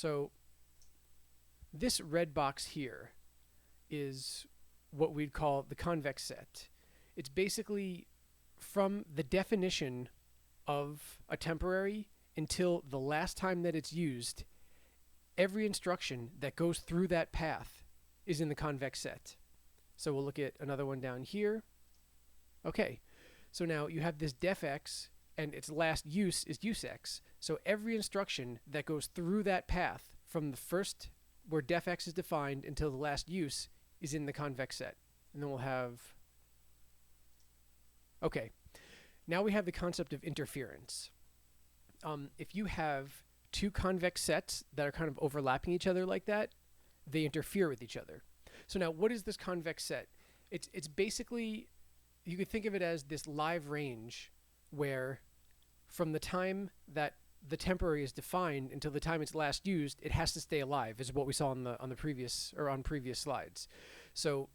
So this red box here is what we'd call the convex set. It's basically from the definition of a temporary until the last time that it's used, every instruction that goes through that path is in the convex set. So we'll look at another one down here. Okay, so now you have this defx and its last use is usex. So every instruction that goes through that path from the first where defx is defined until the last use is in the convex set. And then we'll have, okay, now we have the concept of interference. If you have two convex sets that are kind of overlapping each other like that, they interfere with each other. So now what is this convex set? It's basically, you could think of it as this live range where from the time that the temporary is defined until the time it's last used, it has to stay alive, is what we saw on the previous slides. So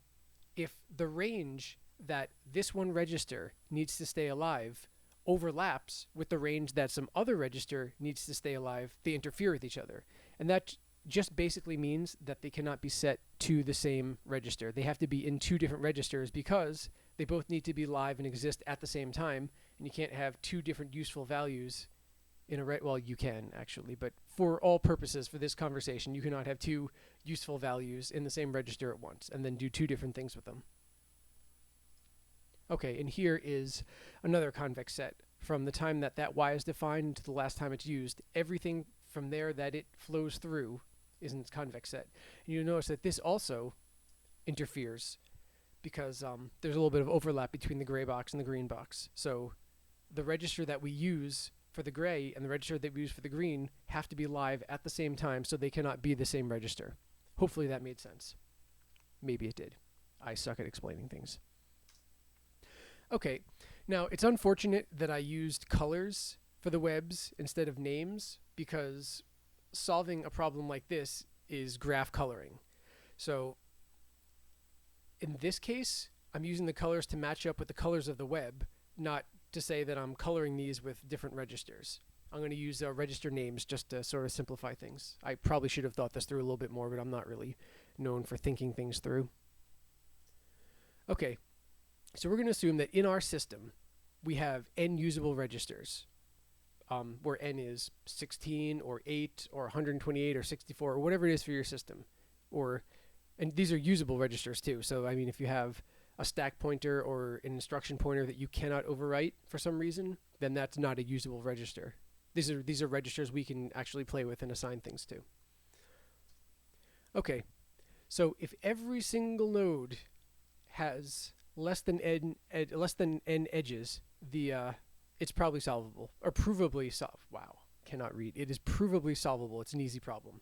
if the range that this one register needs to stay alive overlaps with the range that some other register needs to stay alive, they interfere with each other. And that just basically means that they cannot be set to the same register. They have to be in two different registers because they both need to be live and exist at the same time, and you can't have two different useful values in a well, you can actually, but for all purposes for this conversation, you cannot have two useful values in the same register at once and then do two different things with them. Okay, and here is another convex set. From the time that y is defined to the last time it's used, everything from there that it flows through is in its convex set. And you'll notice that this also interferes because there's a little bit of overlap between the gray box and the green box. So the register that we use for the gray and the register that we use for the green have to be live at the same time, so they cannot be the same register. Hopefully that made sense. Maybe it did. I suck at explaining things. Okay, now it's unfortunate that I used colors for the webs instead of names because solving a problem like this is graph coloring. So in this case, I'm using the colors to match up with the colors of the web, not to say that I'm coloring these with different registers. I'm going to use register names just to sort of simplify things. I probably should have thought this through a little bit more, but I'm not really known for thinking things through. Okay. So we're going to assume that in our system, we have n usable registers, where n is 16 or 8 or 128 or 64 or whatever it is for your system. And these are usable registers too. So I mean, if you have a stack pointer or an instruction pointer that you cannot overwrite for some reason, then that's not a usable register. These are registers we can actually play with and assign things to. Okay, so if every single node has less than n edges, it's probably solvable, or provably solvable. Wow, cannot read. It is provably solvable. It's an easy problem.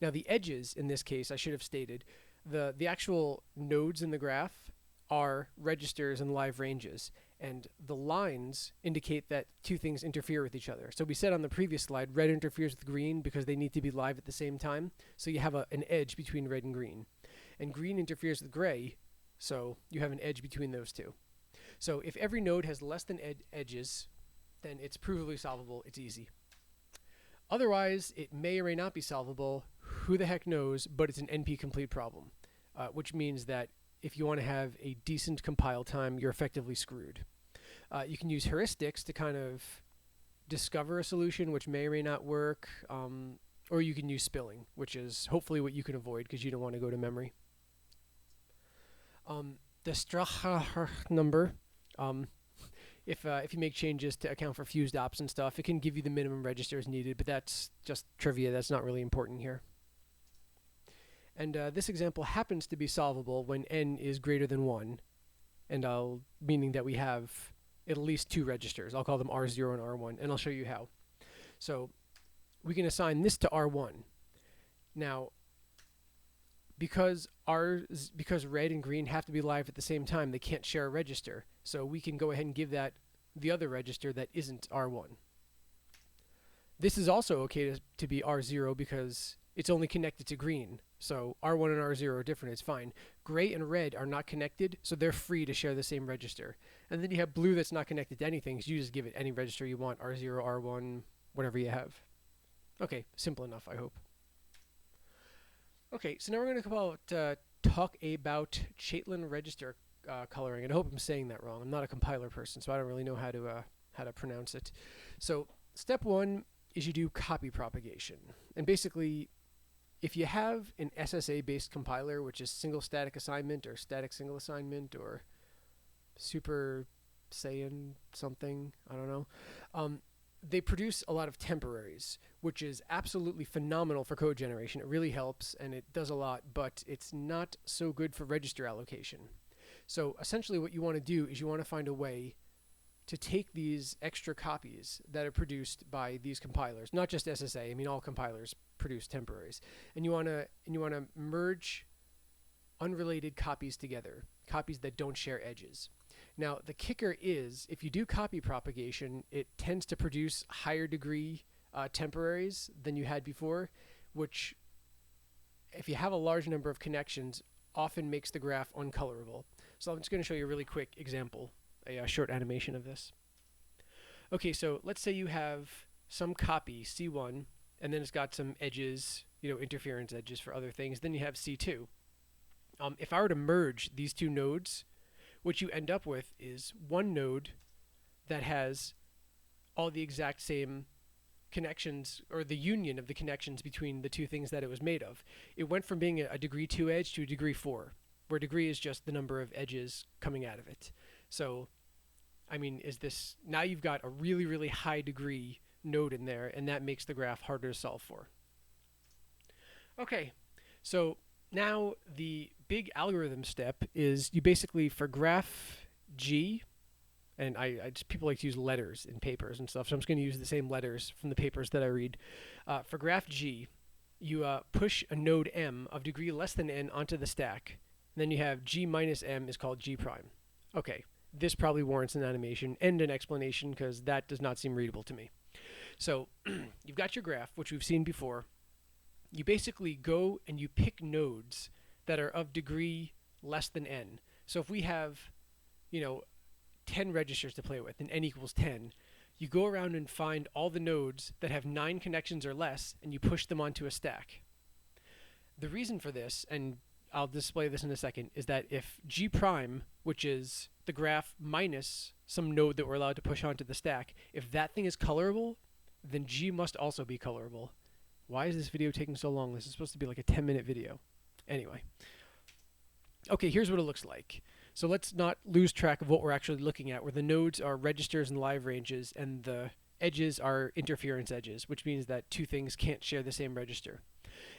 Now the edges in this case, I should have stated, the actual nodes in the graph are registers and live ranges, and the lines indicate that two things interfere with each other. So we said on the previous slide, red interferes with green because they need to be live at the same time. So you have an edge between red and green green interferes with gray. So you have an edge between those two. So if every node has less than edges, then it's provably solvable. It's easy. Otherwise, it may or may not be solvable. Who the heck knows? But it's an NP-complete problem, which means that if you want to have a decent compile time, you're effectively screwed. You can use heuristics to kind of discover a solution, which may or may not work, or you can use spilling, which is hopefully what you can avoid because you don't want to go to memory. The Strach number, if you make changes to account for fused ops and stuff, it can give you the minimum registers needed, but that's just trivia. That's not really important here. And this example happens to be solvable when n is greater than 1, and meaning that we have at least two registers. I'll call them R0 and R1, and I'll show you how. So we can assign this to R1. Now, because red and green have to be live at the same time, they can't share a register. So we can go ahead and give that the other register that isn't R1. This is also okay to be R0 because it's only connected to green. So R1 and R0 are different, it's fine. Gray and red are not connected, so they're free to share the same register. And then you have blue that's not connected to anything, so you just give it any register you want, R0, R1, whatever you have. Okay, simple enough, I hope. Okay, so now we're going to talk about chaitlin register coloring, and I hope I'm saying that wrong. I'm not a compiler person, so I don't really know how to pronounce it. So step one is you do copy propagation, and basically, if you have an SSA-based compiler, which is single static assignment or static single assignment or super Saiyan something, I don't know. They produce a lot of temporaries, which is absolutely phenomenal for code generation. It really helps and it does a lot, but it's not so good for register allocation. So essentially what you want to do is you want to find a way to take these extra copies that are produced by these compilers, not just SSA, I mean all compilers produce temporaries, and you want to merge unrelated copies together, copies that don't share edges. Now, the kicker is, if you do copy propagation, it tends to produce higher degree temporaries than you had before, which, if you have a large number of connections, often makes the graph uncolorable. So I'm just going to show you a really quick example, a short animation of this. Okay, so let's say you have some copy, C1, and then it's got some edges, interference edges for other things. Then you have C2. If I were to merge these two nodes, what you end up with is one node that has all the exact same connections, or the union of the connections between the two things that it was made of. It went from being a degree 2 edge to a degree 4, where degree is just the number of edges coming out of it. So, I mean, now you've got a really, really high degree node in there, and that makes the graph harder to solve for. Okay, so now the big algorithm step is you basically, for graph G, and people like to use letters in papers and stuff, so I'm just going to use the same letters from the papers that I read. For graph G, you push a node M of degree less than n onto the stack, and then you have G minus M is called G prime. Okay, this probably warrants an animation and an explanation because that does not seem readable to me. So you've got your graph, which we've seen before. You basically go and you pick nodes that are of degree less than n. So if we have, 10 registers to play with and n equals 10, you go around and find all the nodes that have 9 connections or less and you push them onto a stack. The reason for this, and I'll display this in a second, is that if G prime, which is the graph minus some node that we're allowed to push onto the stack, if that thing is colorable, then G must also be colorable. Why is this video taking so long? This is supposed to be like a 10-minute video. Anyway. Okay, here's what it looks like. So let's not lose track of what we're actually looking at, where the nodes are registers and live ranges, and the edges are interference edges, which means that two things can't share the same register.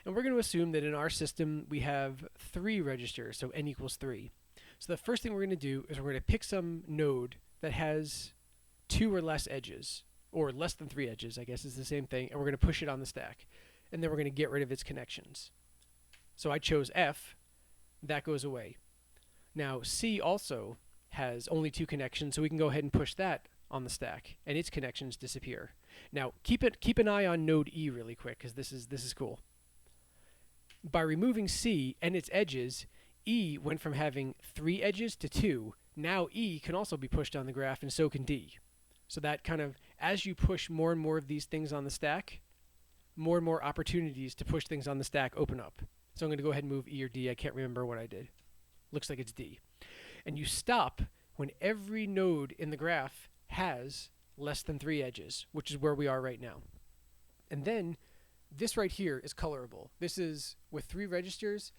And we're going to assume that in our system we have 3 registers, so n equals 3. So the first thing we're going to do is we're going to pick some node that has 2 or less edges, or less than 3 edges, I guess is the same thing, and we're going to push it on the stack. And then we're going to get rid of its connections. So I chose F. That goes away. Now C also has only 2 connections, so we can go ahead and push that on the stack, and its connections disappear. Now keep an eye on node E really quick, because this is cool. By removing C and its edges, E went from having 3 edges to 2. Now E can also be pushed on the graph, and so can D. So that kind of, as you push more and more of these things on the stack, more and more opportunities to push things on the stack open up. So I'm going to go ahead and move E or D. I can't remember what I did. Looks like it's D. And you stop when every node in the graph has less than 3 edges, which is where we are right now. And then this right here is colorable. This is with 3 registers.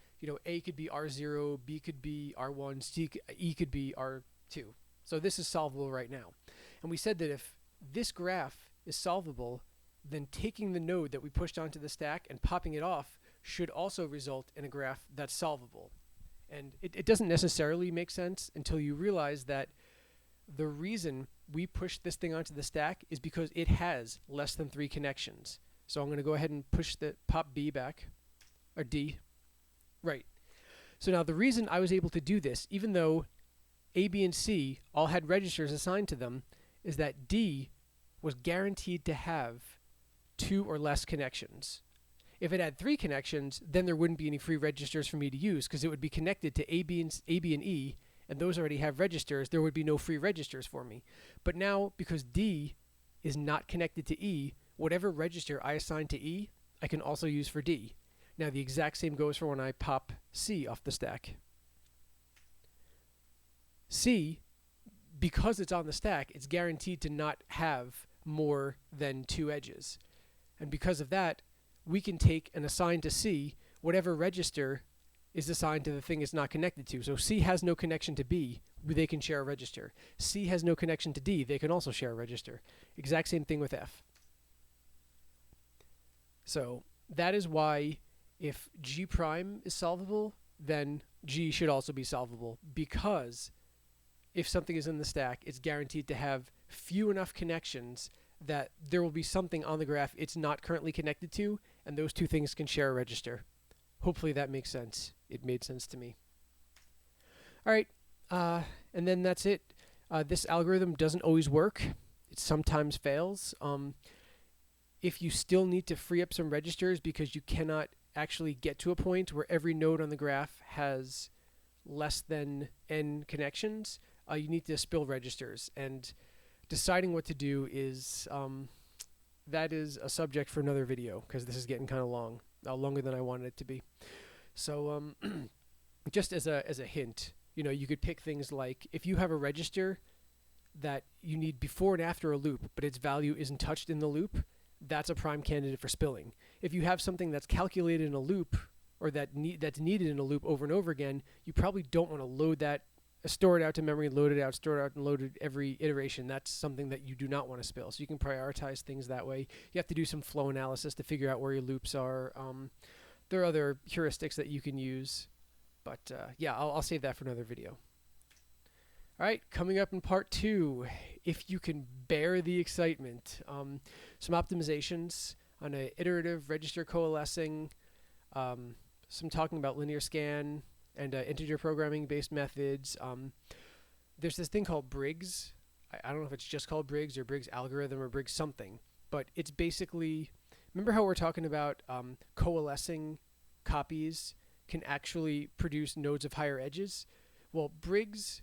A could be R0, B could be R1, E could be R2. So this is solvable right now. And we said that if this graph is solvable, then taking the node that we pushed onto the stack and popping it off should also result in a graph that's solvable. And it doesn't necessarily make sense until you realize that the reason we pushed this thing onto the stack is because it has less than 3 connections. So I'm going to go ahead and pop B back, or D. Right. So now the reason I was able to do this, even though A, B, and C all had registers assigned to them, is that D was guaranteed to have 2 or less connections. If it had 3 connections, then there wouldn't be any free registers for me to use, because it would be connected to A, B, and E, and those already have registers. There would be no free registers for me. But now, because D is not connected to E, whatever register I assign to E, I can also use for D. Now the exact same goes for when I pop C off the stack. C, because it's on the stack, it's guaranteed to not have more than 2 edges. And because of that, we can take and assign to C whatever register is assigned to the thing it's not connected to. So C has no connection to B, they can share a register. C has no connection to D, they can also share a register. Exact same thing with F. So that is why if G prime is solvable, then G should also be solvable, because if something is in the stack, it's guaranteed to have few enough connections that there will be something on the graph it's not currently connected to, and those two things can share a register. Hopefully that makes sense. It made sense to me. All right, and then that's it. This algorithm doesn't always work. It sometimes fails. If you still need to free up some registers because you cannot actually get to a point where every node on the graph has less than n connections, you need to spill registers. And deciding what to do is, that is a subject for another video, because this is getting kind of long, longer than I wanted it to be. So just as a hint, you know, you could pick things like, if you have a register that you need before and after a loop, but its value isn't touched in the loop, that's a prime candidate for spilling. If you have something that's calculated in a loop, or that's needed in a loop over and over again, you probably don't want to load that, store it out to memory, load it out, store it out, and load it every iteration. That's something that you do not want to spill. So you can prioritize things that way. You have to do some flow analysis to figure out where your loops are. There are other heuristics that you can use, but yeah, I'll save that for another video. All right, coming up in part 2, if you can bear the excitement, some optimizations on an iterative register coalescing, some talking about linear scan and integer programming based methods. There's this thing called Briggs. I don't know if it's just called Briggs or Briggs algorithm or Briggs something, but it's basically, remember how we're talking about coalescing copies can actually produce nodes of higher edges? Well, Briggs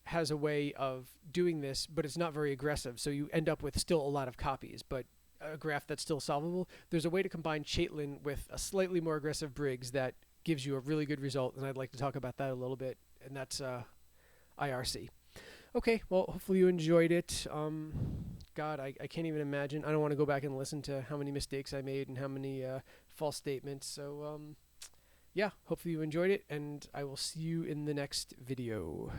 has a way of doing this, but it's not very aggressive, so you end up with still a lot of copies, but a graph that's still solvable. There's a way to combine chaitlin with a slightly more aggressive Briggs that gives you a really good result, and I'd like to talk about that a little bit, and that's IRC. Okay, well, hopefully you enjoyed it. God, I can't even imagine. I don't want to go back and listen to how many mistakes I made and how many false statements, so yeah, hopefully you enjoyed it, and I will see you in the next video.